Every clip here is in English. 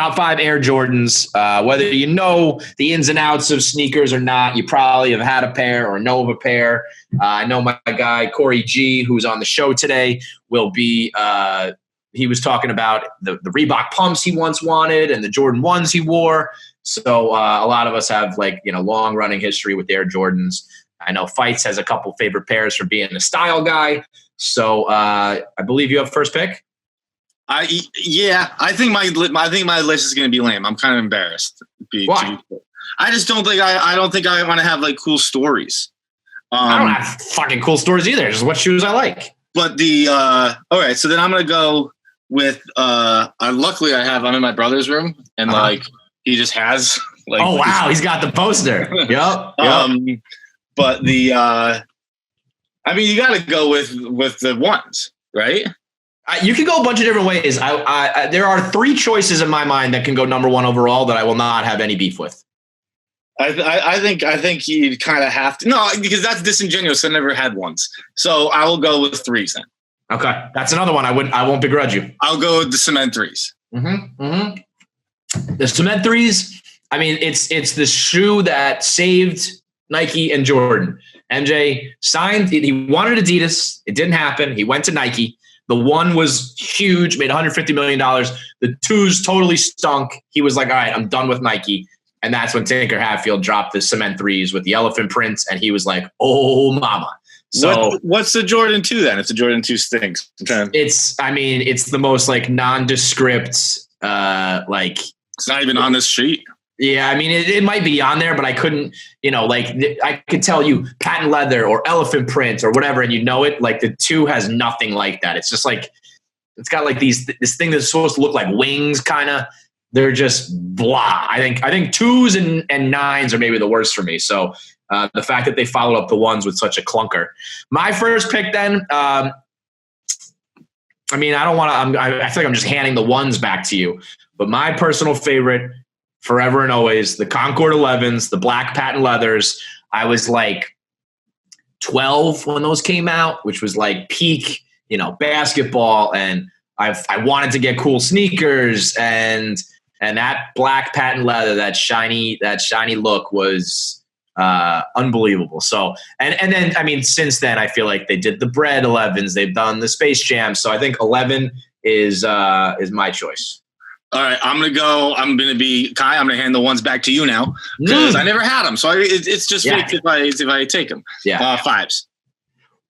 Top 5 Air Jordans. Whether you know the ins and outs of sneakers or not, you probably have had a pair or know of a pair. I know my guy, Corey G., who's on the show today, will be he was talking about the Reebok pumps he once wanted and the Jordan 1s he wore. So a lot of us have long running history with Air Jordans. I know Feits has a couple favorite pairs from being a style guy. So I believe you have first pick. I think my list is going to be lame. I'm kind of embarrassed. Why? I just don't think I don't think I want to have cool stories. I don't have fucking cool stories either. Just what shoes I like. But all right, so then I'm going to go with luckily I'm in my brother's room and he just has oh wow, he's got the poster. Yep. But you got to go with the ones, right? You can go a bunch of different ways. There are 3 choices in my mind that can go number 1 overall that I will not have any beef with. I think you kind of have to. No, because that's disingenuous. I never had ones. So I will go with 3s then. Okay. That's another one. I won't begrudge you. I'll go with the cement 3s. Mm-hmm. Mm-hmm. The cement 3s, it's the shoe that saved Nike and Jordan. MJ signed, he wanted Adidas. It didn't happen. He went to Nike. The 1 was huge, made $150 million. The 2s totally stunk. He was like, all right, I'm done with Nike. And that's when Tinker Hatfield dropped the cement 3s with the elephant prints. And he was like, oh, mama. So what's the Jordan 2 then? If the Jordan 2 stinks. It's the most nondescript, it's not even on this sheet. Yeah, it might be on there, but I couldn't, I could tell you patent leather or elephant print or whatever, and the 2 has nothing like that. It's just it's got this thing that's supposed to look like wings, kind of. They're just blah. I think 2s and 9s are maybe the worst for me. So the fact that they followed up the 1s with such a clunker. My first pick then, I don't want to. I feel like I'm just handing the 1s back to you, but my personal favorite. Forever and always, the Concord 11s, the black patent leathers. I was 12 when those came out, which was peak, basketball. And I wanted to get cool sneakers, and that black patent leather, that shiny look was unbelievable. So, and then, since then, I feel like they did the Bread 11s, they've done the Space Jam. So I think 11 is my choice. All right, I'm going to be Kai. I'm going to hand the 1s back to you now because I never had them. So it's just fake if I take them. Yeah. 5s.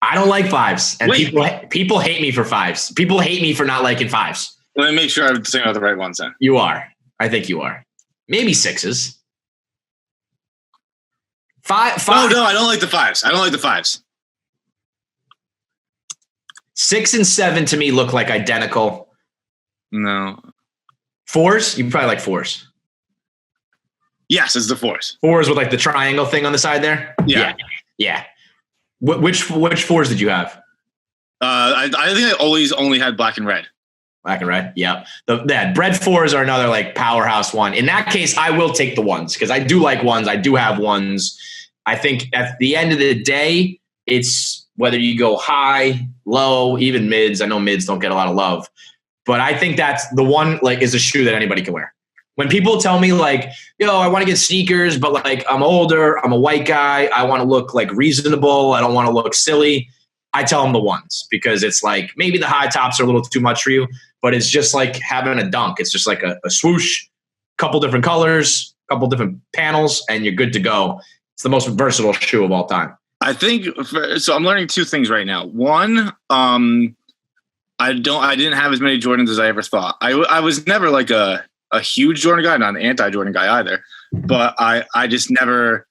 I don't like 5s. And people hate me for 5s. People hate me for not liking 5s. Let me make sure I'm saying out the right ones then. You are. I think you are. Maybe 6s. 5. No, I don't like the 5s. I don't like the 5s. 6 and 7 to me look like identical. No. 4s? You probably like 4s. Yes, it's the 4s. 4s with the triangle thing on the side there? Yeah. Which 4s did you have? I think I always only had black and red. Black and red, yeah. The Bread 4s are another powerhouse one. In that case, I will take the 1s because I do like 1s. I do have 1s. I think at the end of the day, it's whether you go high, low, even mids. I know mids don't get a lot of love. But I think that's the one, is a shoe that anybody can wear. When people tell me, I want to get sneakers, but, I'm older, I'm a white guy, I want to look, reasonable, I don't want to look silly, I tell them the 1s because it's, maybe the high tops are a little too much for you, but it's just like having a dunk. It's just like a swoosh, couple different colors, couple different panels, and you're good to go. It's the most versatile shoe of all time. I think, so I'm learning 2 things right now. One, I didn't have as many Jordans as I ever thought. I was never a huge Jordan guy, not an anti-Jordan guy either. But I never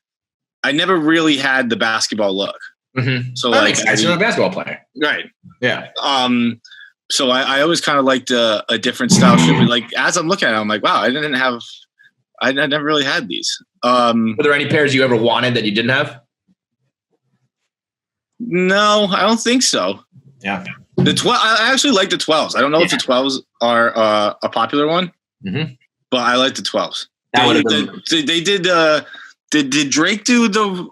really had the basketball look. Mm-hmm. So you're a basketball player, right? Yeah. So I always kind of liked a different style shoe. As I'm looking at it, I'm like, wow, I never really had these. Were there any pairs you ever wanted that you didn't have? No, I don't think so. Yeah. I actually like the 12s. I don't know if the 12s are a popular one, but I like the 12s. They did. Did Drake do the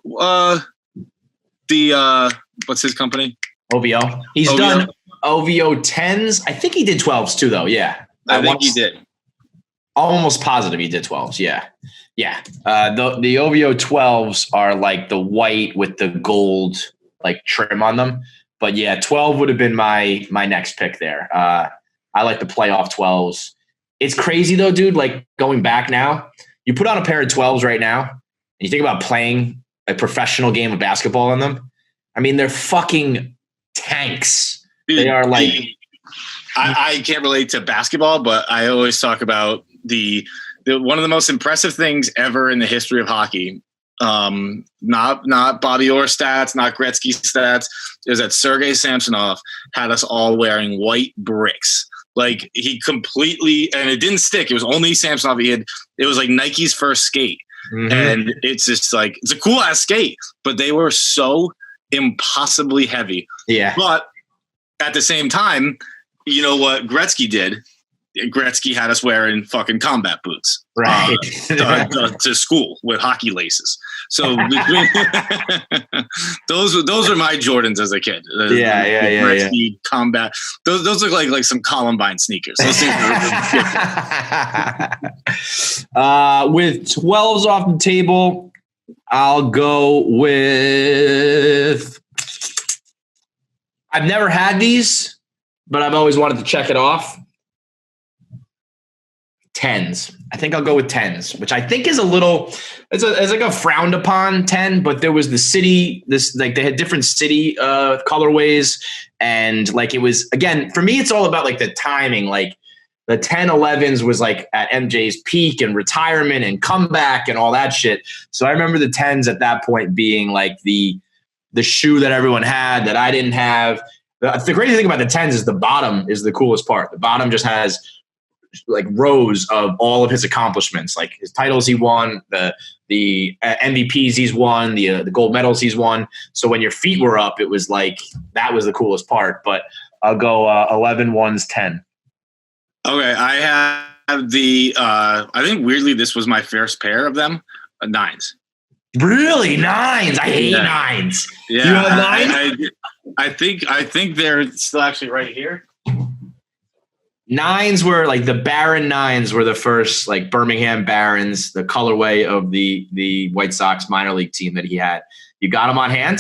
what's his company? OVO. He's done OVO 10s. I think he did 12s too, though. Yeah, I think he did. almost positive he did 12s. Yeah. Yeah. The OVO 12s are like the white with the gold like trim on them. But yeah, 12 would have been my next pick there. I like the playoff 12s. It's crazy though, dude. Like going back now, you put on a pair of 12s right now, and you think about playing a professional game of basketball in them. I mean, they're fucking tanks. Dude, they are like. I can't relate to basketball, but I always talk about the one of the most impressive things ever in the history of hockey. Not Bobby Orr stats, not Gretzky stats, is that Sergei Samsonov had us all wearing white bricks. Like he completely, and it didn't stick. It was only Samsonov. It was like Nike's first skate. Mm-hmm. And it's just like, it's a cool ass skate, but they were so impossibly heavy. Yeah. But at the same time, you know what Gretzky did? Gretzky had us wearing fucking combat boots, right, to school with hockey laces. So those are my Jordans as a kid. Yeah. Gretzky combat. Those look like some Columbine sneakers. Those things are with 12s off the table, I'll go with. I've never had these, but I've always wanted to check it off. 10s. I think I'll go with 10s, which I think is a little, it's like a frowned upon 10, but there was the city, they had different city colorways. And like, it was, again, for me, it's all about like the timing. Like the 10, 11s was like at MJ's peak and retirement and comeback and all that shit. So I remember the 10s at that point being like the shoe that everyone had that I didn't have. The crazy thing about the 10s is the bottom is the coolest part. The bottom just has like rows of all of his accomplishments, like his titles he won, the MVPs he's won, the gold medals he's won. So when your feet were up, it was like that was the coolest part. But I'll go 11 1s 10. Okay, I have the. I think weirdly this was my first pair of them, 9s. Really, 9s? I hate 9s. Yeah, you have 9s? I think they're still actually right here. 9s were like the Baron 9s were the first, like Birmingham Barons, the colorway of the White Sox minor league team that he had. You got them on hand?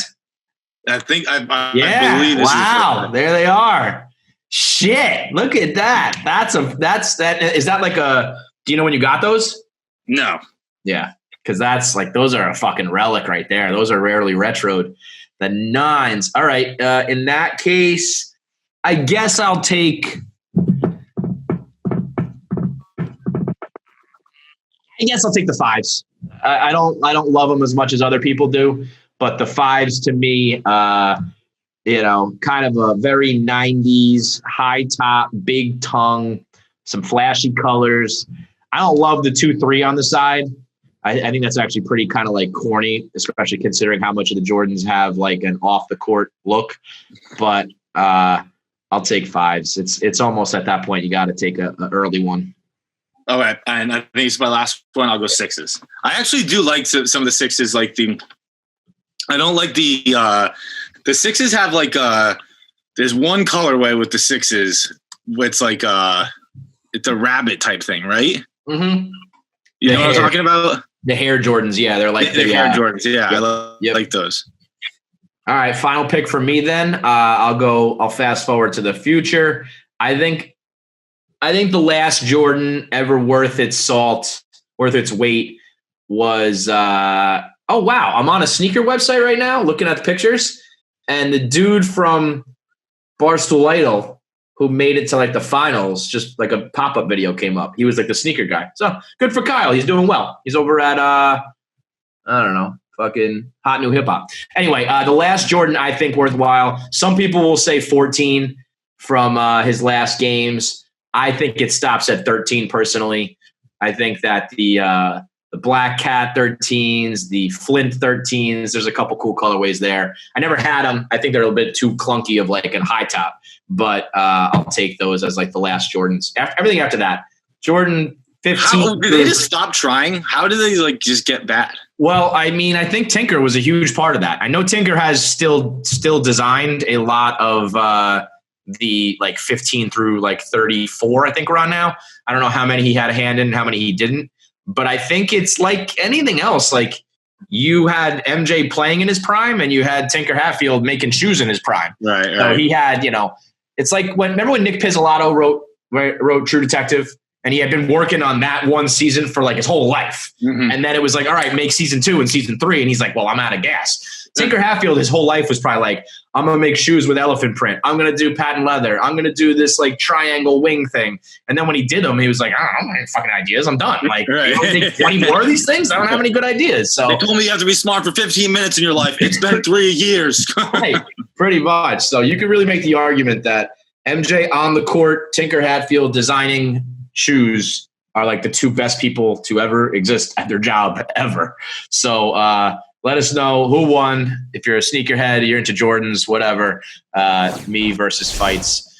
I think I yeah. believe this wow. There they are. Shit. Look at that. Is that like a, do you know when you got those? No. Yeah. Cause that's like, those are a fucking relic right there. Those are rarely retroed. The 9s. All right. In that case, I guess I'll take the 5s. I don't love them as much as other people do, but the 5s to me, kind of a very 90s high top, big tongue, some flashy colors. I don't love the 2-3 on the side. I think that's actually pretty kind of like corny, especially considering how much of the Jordans have like an off the court look. But I'll take 5s. It's almost at that point you got to take an early one. All right, and I think it's my last one. I'll go 6s. I actually do like some of the 6s. Like I don't like the 6s have like there's one colorway with the 6s. It's like it's a rabbit type thing, right? Mm-hmm. You know what I'm talking about? The hair Jordans, yeah, they're like the hair Jordans. Yeah, I like those. All right, final pick for me then. I'll fast forward to the future. I think the last Jordan ever worth its salt, worth its weight was, oh, wow. I'm on a sneaker website right now looking at the pictures. And the dude from Barstool Idol who made it to like the finals, just like a pop-up video came up. He was like the sneaker guy. So good for Kyle. He's doing well. He's over at, I don't know, fucking Hot New Hip Hop. Anyway, the last Jordan I think worthwhile. Some people will say 14 from his last games. I think it stops at 13 personally. I think that the Black Cat 13s, the Flint 13s, there's a couple cool colorways there. I never had them. I think they're a bit too clunky of like a high top, but I'll take those as like the last Jordans. Everything after that, Jordan 15. Did they just stop trying? How did they like just get bad? Well, I mean, I think Tinker was a huge part of that. I know Tinker has still designed a lot of the like 15 through like 34, I think we're on now. I don't know how many he had a hand in and how many he didn't. But I think it's like anything else. Like you had MJ playing in his prime and you had Tinker Hatfield making shoes in his prime. Right. So he had, it's like remember when Nick Pizzolatto wrote True Detective? And he had been working on that one season for like his whole life. Mm-hmm. And then it was like, all right, make season 2 and season 3. And he's like, well, I'm out of gas. Tinker Hatfield, his whole life was probably like, I'm going to make shoes with elephant print. I'm going to do patent leather. I'm going to do this like triangle wing thing. And then when he did them, he was like, I don't have any fucking ideas. I'm done. Like, right. You don't think 20 more of these things? I don't have any good ideas. So they told me you have to be smart for 15 minutes in your life. It's been 3 years. Right, pretty much. So you could really make the argument that MJ on the court, Tinker Hatfield designing shoes are like the 2 best people to ever exist at their job ever. So let us know who won. If you're a sneakerhead, you're into Jordans, whatever. Me versus Feits.